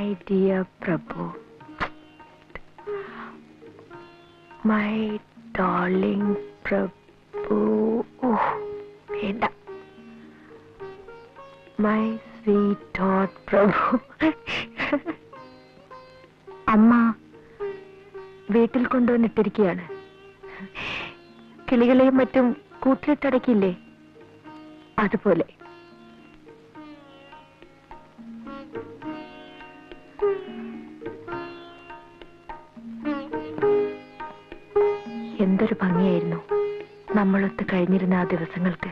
My dear Prabhu, my darling Prabhu, oh, വേണ്ട. My sweetheart Prabhu. അമ്മ വീട്ടിൽ കൊണ്ടുവന്നിട്ടിരിക്കുകയാണ്. കിളികളെയും മറ്റും കൂട്ടിലിട്ടടക്കില്ലേ, അതുപോലെ. എന്തൊരു ഭംഗിയായിരുന്നു നമ്മളൊത്ത് കഴിഞ്ഞിരുന്ന ആ ദിവസങ്ങൾക്ക്.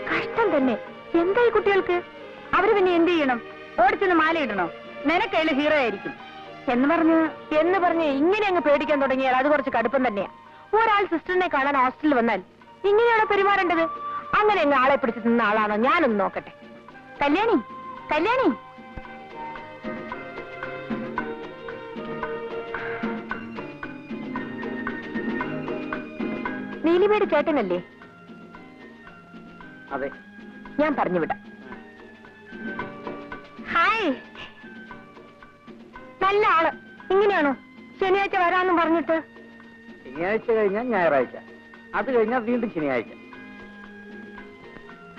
കഷ്ടം തന്നെ. എന്തായി കുട്ടികൾക്ക്? അവര് പിന്നെ എന്ത് ചെയ്യണം? ഓടിച്ചൊന്ന് മാലയിടണോ? നിനക്കതിൽ ഹീറോ ആയിരിക്കും എന്ന് പറഞ്ഞ് ഇങ്ങനെ അങ്ങ് പേടിക്കാൻ തുടങ്ങിയാൽ അത് കുറച്ച് കടുപ്പം തന്നെയാ. ഒരാൾ സിസ്റ്ററിനെ കാണാൻ ഹോസ്റ്റലിൽ വന്നാൽ ഇങ്ങനെയാണോ പെരുമാറേണ്ടത്? അങ്ങനെ അങ്ങ് ആളെ പിടിച്ച് നിന്ന ആളാണോ? ഞാനൊന്ന് നോക്കട്ടെ. കല്യാണി, കല്യാണി, നീലിമയുടെ ചേട്ടനല്ലേ? അതെ, ഞാൻ പറഞ്ഞു വിടാം. ഹായ്, നല്ല ആള്. ഇങ്ങനെയാണോ ശനിയാഴ്ച വരാമെന്നും പറഞ്ഞിട്ട്? ശനിയാഴ്ച കഴിഞ്ഞാൽ ഞായറാഴ്ച, അത് കഴിഞ്ഞാൽ വീണ്ടും ശനിയാഴ്ച.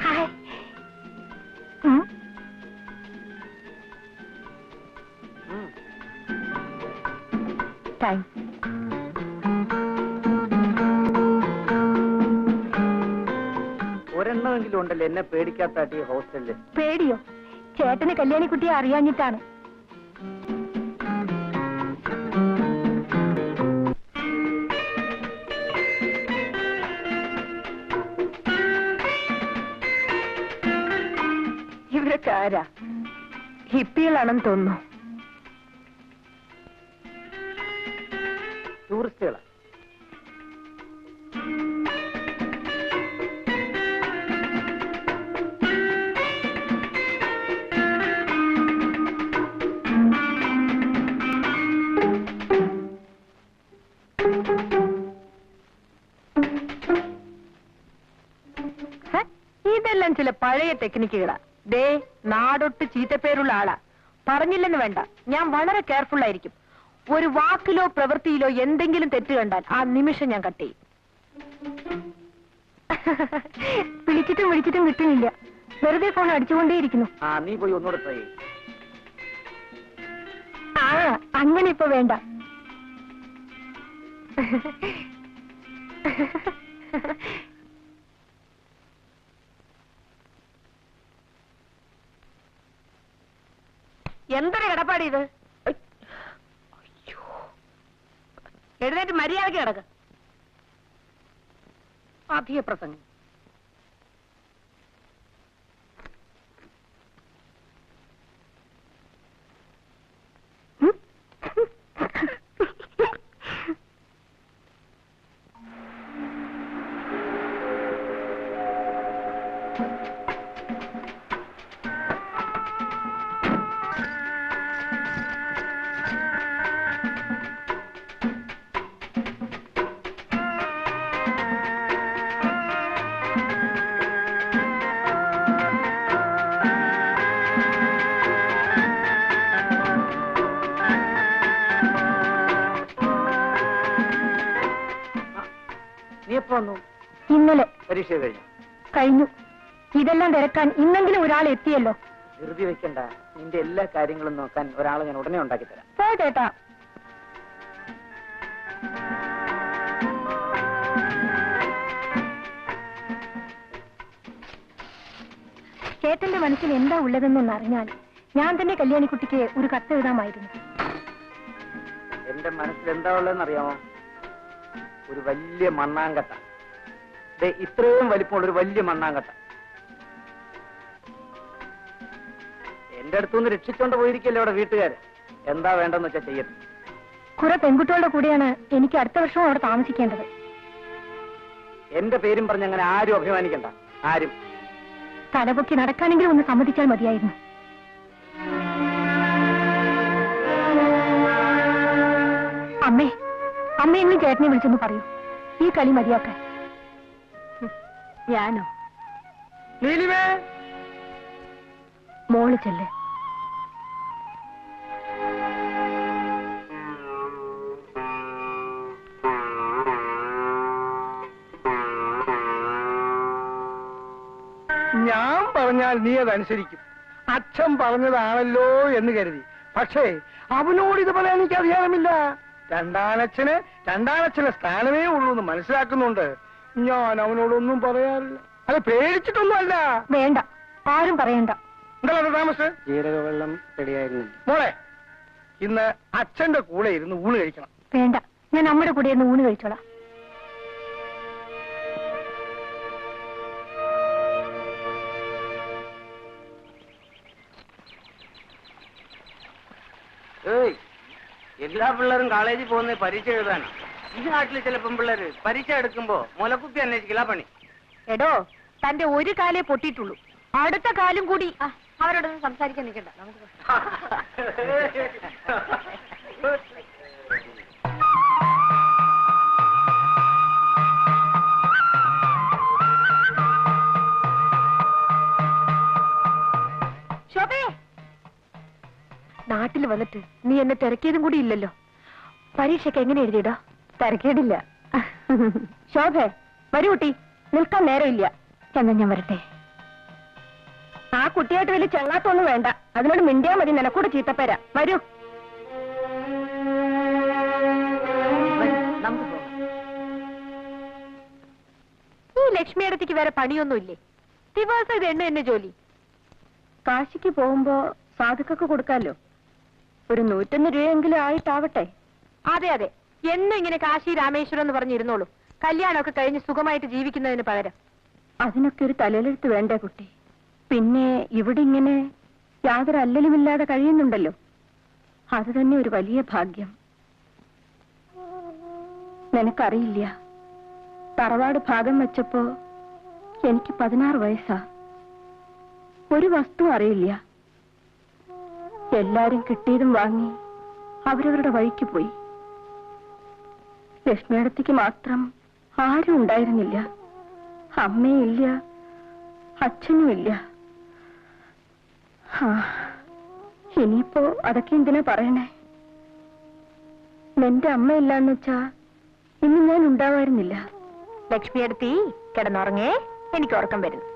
ഹായ്. താങ്ക്സ്. ഒരെണ്ണമെങ്കിലും ഉണ്ടല്ലോ എന്നെ പേടിക്കാത്ത ഹോസ്റ്റലില്. പേടിയോ? ചേട്ടന് കല്യാണിക്കുട്ടിയെ അറിയാഞ്ഞിട്ടാണ്. ഇവരൊക്കെ ആരാ? ഹിപ്പികളാണെന്ന് തോന്നുന്നു. ടൂറിസ്റ്റുകളാ. ഇതെല്ലാം ചില പഴയ ടെക്നിക്കുകളാ. ദേ, നാടൊട്ട് ചീത്തപ്പേരുള്ള ആളാ. പറഞ്ഞില്ലെന്ന് വേണ്ട, ഞാൻ വളരെ കെയർഫുൾ ആയിരിക്കും. ഒരു വാക്കിലോ പ്രവൃത്തിയിലോ എന്തെങ്കിലും തെറ്റ് കണ്ടാൽ ആ നിമിഷം ഞാൻ കട്ട് ചെയ്യും. വിളിച്ചിട്ടും കിട്ടുന്നില്ല. വെറുതെ ഫോൺ അടിച്ചുകൊണ്ടേയിരിക്കുന്നു. നീ പോയി ഒന്നുകൂടെ ട്രൈ ചെയ്യും. അങ്ങനെ ഇപ്പൊ വേണ്ട. എന്തൊരു കിടപ്പാടി ഇത്? എഴുന്നേറ്റ് മര്യാദയ്ക്ക് കിടക്ക്. അധിക പ്രസംഗം. ഇന്നലെ പരീക്ഷ കഴിഞ്ഞു. ഇതെല്ലാം തിരക്കാൻ ഇന്നെങ്കിലും ഒരാൾ എത്തിയല്ലോ. ധൃതി വെക്കണ്ട. നിന്റെ എല്ലാ കാര്യങ്ങളും നോക്കാൻ ഒരാളെ ഞാൻ ഉടനെ ഉണ്ടാക്കി തരാം. ചേട്ടാ, ചേട്ടന്റെ മനസ്സിൽ എന്താ ഉള്ളതെന്നൊന്ന് അറിഞ്ഞാൽ ഞാൻ തന്നെ കല്യാണിക്കുട്ടിക്ക് ഒരു കത്ത് എഴുതാമായിരുന്നു. എന്റെ മനസ്സിൽ എന്താ ഉള്ളതെന്ന് അറിയാമോ? ഒരു വലിയ മണ്ണാങ്കട്ട. ഇത്രയും വലിപ്പമുള്ള ഒരു വലിയ മണ്ണാങ്കട്ട എന്റെ അടുത്തുനിന്ന് രക്ഷിച്ചോണ്ട് പോയിരിക്കല്ലേ അവിടെ വീട്ടുകാര്. എന്താ വേണ്ടെന്ന് വെച്ചാൽ ചെയ്യട്ടെ. കുറെ പെൺകുട്ടികളുടെ കൂടെയാണ് എനിക്ക് അടുത്ത വർഷവും അവിടെ താമസിക്കേണ്ടത്. എന്റെ പേരും പറഞ്ഞ് അങ്ങനെ ആരും അഭിമാനിക്കണ്ട. ആരും. തലപൊക്കി നടക്കാനെങ്കിലും ഒന്ന് സമ്മതിച്ചാൽ മതിയായിരുന്നു. അമ്മേ, അമ്മയെങ്കിലും ചേട്ടനെ വിളിച്ചൊന്ന് പറയൂ, ഈ കളി മതിയാക്കാൻ. ഞാനോ? മോള് ചെല്ല്. ഞാൻ പറഞ്ഞാൽ നീ അതനുസരിക്കും. അച്ഛൻ പറഞ്ഞതാണല്ലോ എന്ന് കരുതി. പക്ഷേ അവനോട് ഇത് പറയാൻ എനിക്ക് അധികാരമില്ല. രണ്ടാനച്ഛന് സ്ഥാനമേ ഉള്ളൂ എന്ന് മനസ്സിലാക്കുന്നുണ്ട്. ഞാൻ അവനോടൊന്നും പറയാറില്ല. അത് പേടിച്ചിട്ടൊന്നും അല്ല. വേണ്ട, ആരും പറയണ്ട. എന്താ താമസ്? ജീരകവെള്ളം റെഡിയായിരുന്നു മോളെ, ഇന്ന് അച്ഛന്റെ കൂടെ ഇരുന്ന് ഊണ് കഴിക്കണം. വേണ്ട, ഞാൻ അമ്മയുടെ കൂടെ ഇരുന്ന് ഊണ് കഴിച്ചോളാം. എല്ലാ പിള്ളേരും കോളേജിൽ പോകുന്ന പരീക്ഷ എഴുതാനാ. ഈ നാട്ടിൽ ചില പെൺപിള്ളേര് പരീക്ഷ എടുക്കുമ്പോ മുലക്കുപ്പി അന്വേഷിക്കില്ല പണി. എടോ, തന്റെ ഒരു കാലേ പൊട്ടിയിട്ടുള്ളൂ, അടുത്ത കാലും കൂടി. അവരോടൊന്നും സംസാരിക്കാൻ നിൽക്കണ്ട, നമുക്ക് ശോഭേ, നാട്ടിൽ വന്നിട്ട് നീ എന്നെ തിരക്കിയതും കൂടി ഇല്ലല്ലോ. പരീക്ഷയ്ക്ക് എങ്ങനെ എഴുതിയിടാ? തിരക്കേടില്ല. ശോഭേ, വരൂ കുട്ടി, നിൽക്കാൻ നേരമില്ല. എന്നാ ഞാൻ വരട്ടെ. ആ കുട്ടിയായിട്ട് വലിയ ചെള്ളാത്തൊന്നും വേണ്ട, അതിനോട് മിണ്ടിയാ മതി, നിനക്കൂടെ ചീത്തപ്പേരാ. വരൂ. ഈ ലക്ഷ്മി അടുത്തേക്ക് വേറെ പണിയൊന്നുമില്ലേ? ദിവസം ഇത് എന്നെ ജോലി. കാശിക്ക് പോകുമ്പോ സാധുക്കൊക്കെ കൊടുക്കാമല്ലോ. ഒരു 101 രൂപയെങ്കിലും ആയിട്ടാവട്ടെ. അതെ അതെ, എന്നും ഇങ്ങനെ കാശി രാമേശ്വരം എന്ന് പറഞ്ഞിരുന്നോളൂ. കല്യാണമൊക്കെ കഴിഞ്ഞ് സുഖമായിട്ട് ജീവിക്കുന്നതിന് പകരം. അതിനൊക്കെ ഒരു തലയിലെടുത്ത് വേണ്ടേ കുട്ടി? പിന്നെ ഇവിടെ ഇങ്ങനെ യാതൊരു അല്ലലുമില്ലാതെ കഴിയുന്നുണ്ടല്ലോ, അത് തന്നെ ഒരു വലിയ ഭാഗ്യം. നിനക്കറിയില്ല, തറവാട് ഭാഗം വെച്ചപ്പോ എനിക്ക് 16 വയസ്സാ. ഒരു വസ്തു അറിയില്ല. എല്ലാരും കിട്ടിയതും വാങ്ങി അവരവരുടെ വഴിക്ക് പോയി. ലക്ഷ്മിയടത്തേക്ക് മാത്രം ആരും ഉണ്ടായിരുന്നില്ല. അമ്മയില്ല, അച്ഛനുമില്ല. ഇനിയിപ്പോ അതൊക്കെ എന്തിനാ പറയണേ? നിന്റെ അമ്മയില്ലാന്ന് വെച്ചാ ഇന്ന് ഞാൻ ഉണ്ടാവായിരുന്നില്ല. ലക്ഷ്മിയടുത്തി കിടന്നുറങ്ങേ, എനിക്ക് ഉറക്കം വരുന്നു.